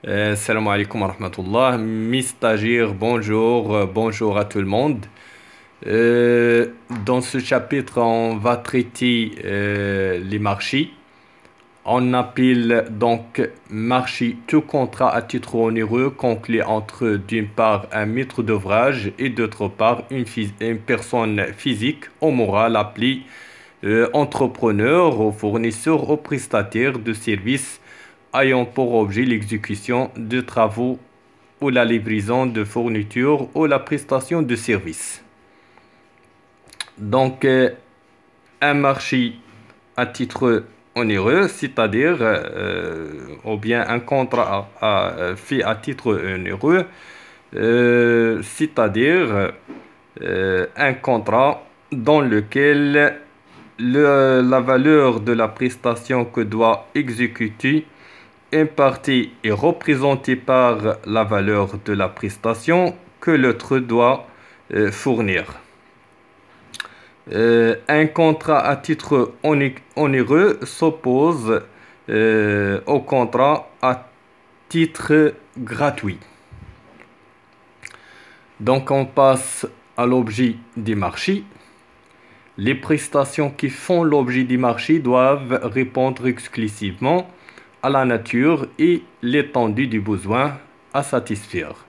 Salam alaikum wa rahmatullah. Mes stagiaires, bonjour, bonjour à tout le monde. Dans ce chapitre, on va traiter les marchés. On appelle donc marché tout contrat à titre onéreux conclu entre d'une part un maître d'ouvrage et d'autre part une personne physique ou morale appelée entrepreneur ou fournisseur ou prestataire de services ayant pour objet l'exécution de travaux ou la livraison de fournitures ou la prestation de services. Donc, un marché à titre onéreux, c'est-à-dire ou bien un contrat fait à titre onéreux, c'est-à-dire un contrat dans lequel la valeur de la prestation que doit exécuter une partie est représentée par la valeur de la prestation que l'autre doit fournir. Un contrat à titre onéreux s'oppose au contrat à titre gratuit. Donc on passe à l'objet des marchés. Les prestations qui font l'objet des marchés doivent répondre exclusivement à la nature et l'étendue du besoin à satisfaire.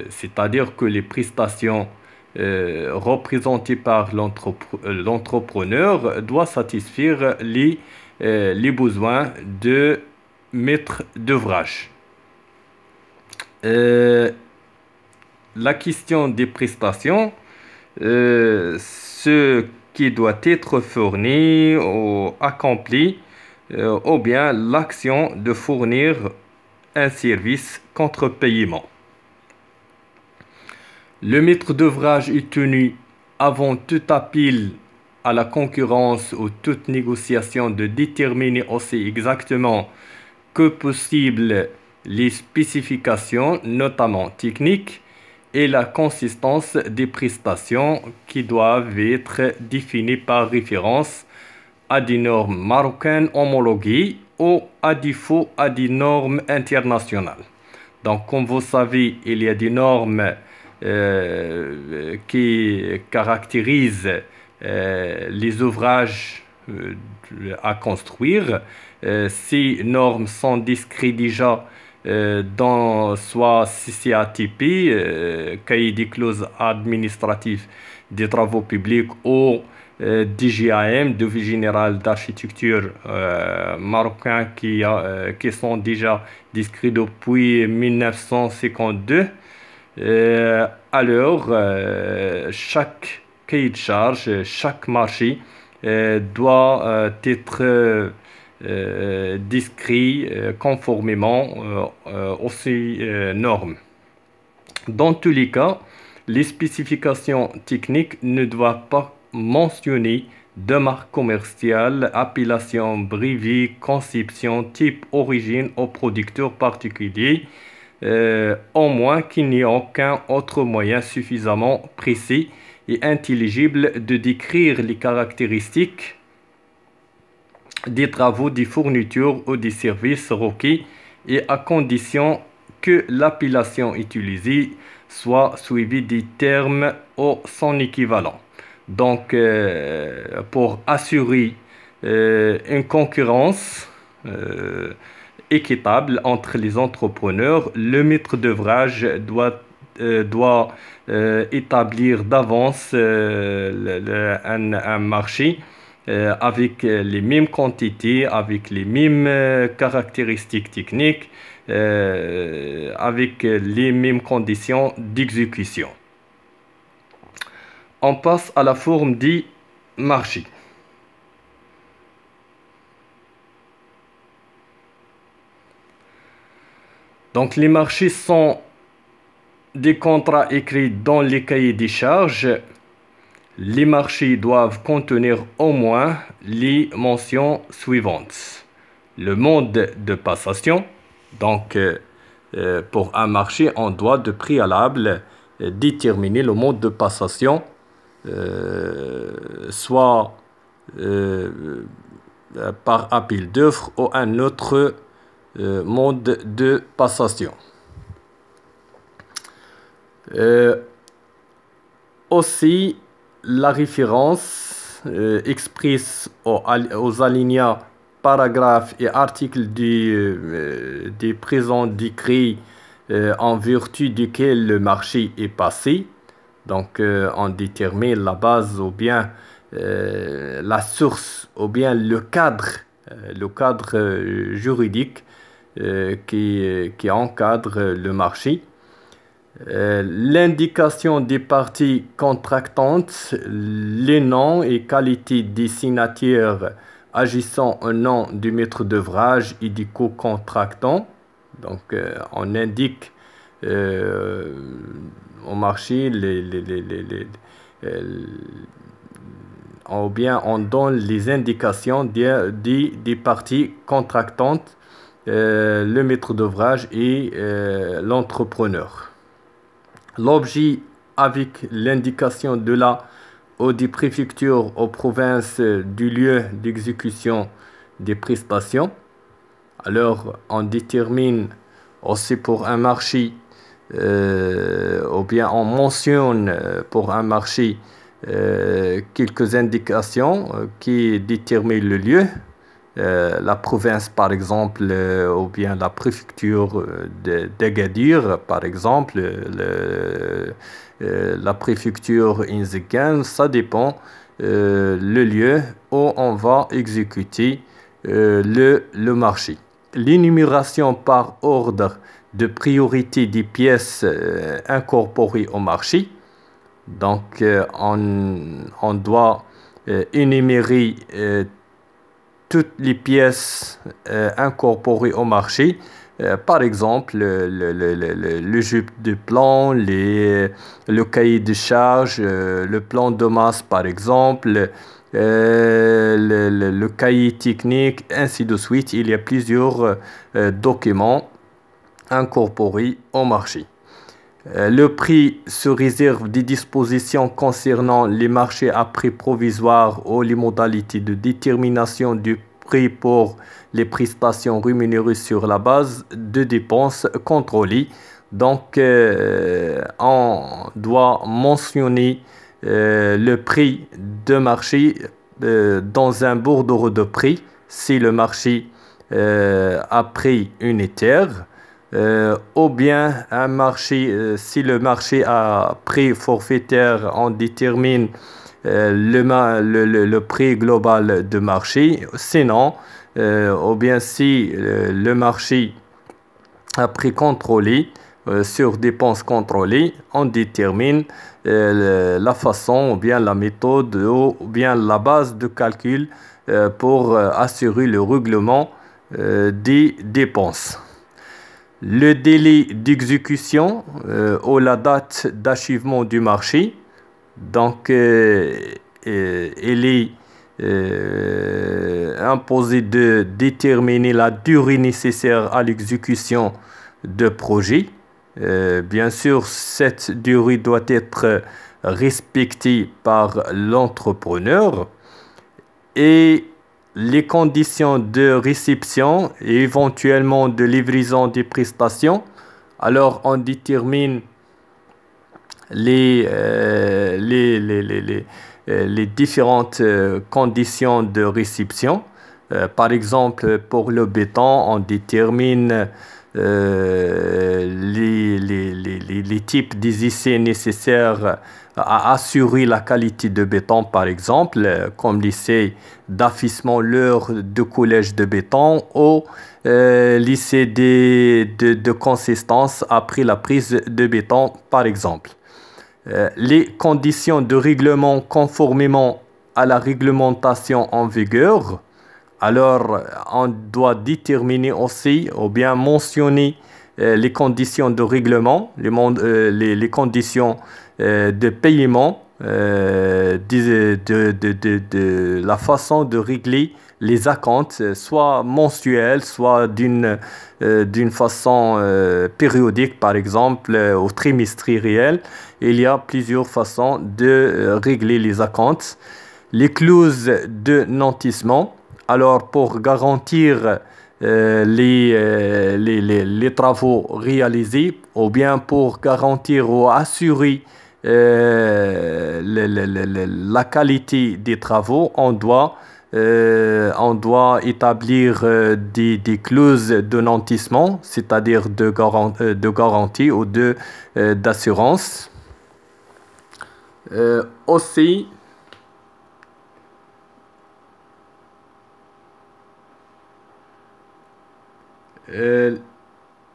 C'est-à-dire que les prestations représentées par l'entrepreneur doivent satisfaire les besoins de maître d'ouvrage. La question des prestations, ce qui doit être fourni ou accompli, ou bien l'action de fournir un service contre paiement. Le maître d'ouvrage est tenu, avant tout appel à la concurrence ou toute négociation, de déterminer aussi exactement que possible les spécifications, notamment techniques, et la consistance des prestations qui doivent être définies par référence à des normes marocaines homologuées ou à défaut à des normes internationales. Donc, comme vous savez, il y a des normes qui caractérisent les ouvrages à construire. Ces normes sont décrites déjà dans soit CCATP, cahier des clauses administratives des travaux publics, ou DGAM, Devis général d'architecture marocain, qui sont déjà décrits depuis 1952. Alors, chaque cahier de charge, chaque marché doit être décrit conformément aux ces normes. Dans tous les cas, les spécifications techniques ne doivent pas mentionner de marque commerciale, appellation brevet, conception, type, origine au producteur particulier, au moins qu'il n'y ait aucun autre moyen suffisamment précis et intelligible de décrire les caractéristiques des travaux, des fournitures ou des services requis, et à condition que l'appellation utilisée soit suivie des termes ou son équivalent. Donc, pour assurer une concurrence équitable entre les entrepreneurs, le maître d'ouvrage doit établir d'avance un marché avec les mêmes quantités, avec les mêmes caractéristiques techniques, avec les mêmes conditions d'exécution. On passe à la forme des marchés. Donc, les marchés sont des contrats écrits dans les cahiers des charges. Les marchés doivent contenir au moins les mentions suivantes. Le mode de passation. Donc, pour un marché, on doit de préalable déterminer le mode de passation, soit par appel d'offres ou un autre mode de passation. Aussi, la référence expresse aux alinéas, paragraphes et articles des présents décrets en vertu duquel le marché est passé. Donc, on détermine la base ou bien la source ou bien le cadre juridique qui encadre le marché. L'indication des parties contractantes, les noms et qualités des signataires agissant au nom du maître d'ouvrage et du co-contractant. Donc, on indique au marché ou bien on donne les indications des parties contractantes, le maître d'ouvrage et l'entrepreneur. L'objet avec l'indication de la ou des préfectures aux provinces du lieu d'exécution des prestations. Alors, on détermine aussi pour un marché, ou bien on mentionne pour un marché quelques indications qui déterminent le lieu. La province par exemple, ou bien la préfecture d'Agadir par exemple, la préfecture Inzigan, ça dépend le lieu où on va exécuter le marché. L'énumération par ordre de priorité des pièces incorporées au marché. Donc on doit énumérer toutes les pièces incorporées au marché, par exemple le jupe de plan, le cahier de charge, le plan de masse par exemple, le cahier technique, ainsi de suite. Il y a plusieurs documents incorporés au marché. Le prix se réserve des dispositions concernant les marchés à prix provisoire ou les modalités de détermination du prix pour les prestations rémunérées sur la base de dépenses contrôlées. Donc, on doit mentionner le prix de marché dans un bordereau de prix si le marché a prix unitaire. Ou bien un marché, si le marché a prix forfaitaire, on détermine le prix global de marché. Sinon, ou bien si le marché a prix contrôlé sur dépenses contrôlées, on détermine la façon ou bien la méthode ou bien la base de calcul pour assurer le règlement des dépenses. Le délai d'exécution ou la date d'achèvement du marché. Donc, il est imposé de déterminer la durée nécessaire à l'exécution de projet. Bien sûr, cette durée doit être respectée par l'entrepreneur. Et les conditions de réception et éventuellement de livraison des prestations. Alors, on détermine les différentes conditions de réception. Par exemple, pour le béton, on détermine les types des essais nécessaires à assurer la qualité de béton, par exemple, comme l'essai d'affichement, l'heure de coulage de béton ou l'essai de consistance après la prise de béton, par exemple. Les conditions de règlement conformément à la réglementation en vigueur. Alors, on doit déterminer aussi ou bien mentionner les conditions de règlement, les conditions de paiement, de la façon de régler les acomptes, soit mensuels, soit d'une façon périodique, par exemple, au trimestriel. Il y a plusieurs façons de régler les acomptes. Les clauses de nantissement. Alors, pour garantir les travaux réalisés, ou bien pour garantir ou assurer la qualité des travaux, on doit établir des clauses de nantissement, c'est-à-dire de garantie ou d'assurance. Aussi,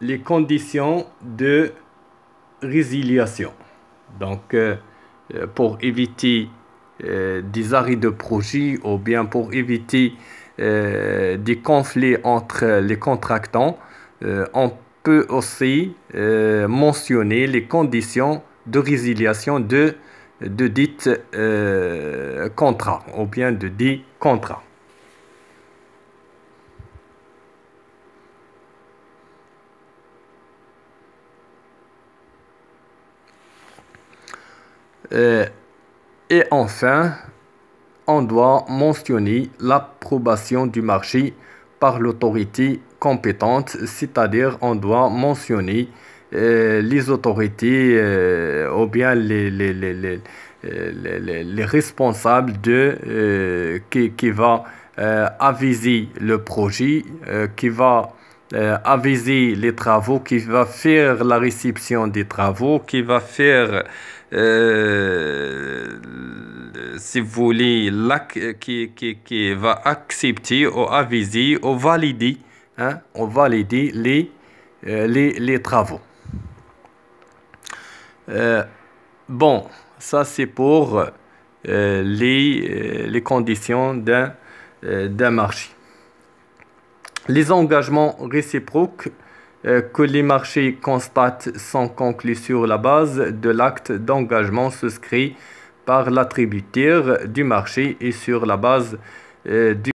les conditions de résiliation. Donc, pour éviter des arrêts de projet ou bien pour éviter des conflits entre les contractants, on peut aussi mentionner les conditions de résiliation de dites contrats ou bien de dits contrats. Et enfin, on doit mentionner l'approbation du marché par l'autorité compétente, c'est-à-dire on doit mentionner les autorités ou bien les responsables qui va aviser le projet, qui va aviser les travaux, qui va faire la réception des travaux, qui va faire si vous voulez, qui va accepter ou aviser ou valider, les travaux. Bon, ça c'est pour les conditions d'un marché. Les engagements réciproques que les marchés constatent sont conclus sur la base de l'acte d'engagement souscrit par l'attributaire du marché et sur la base du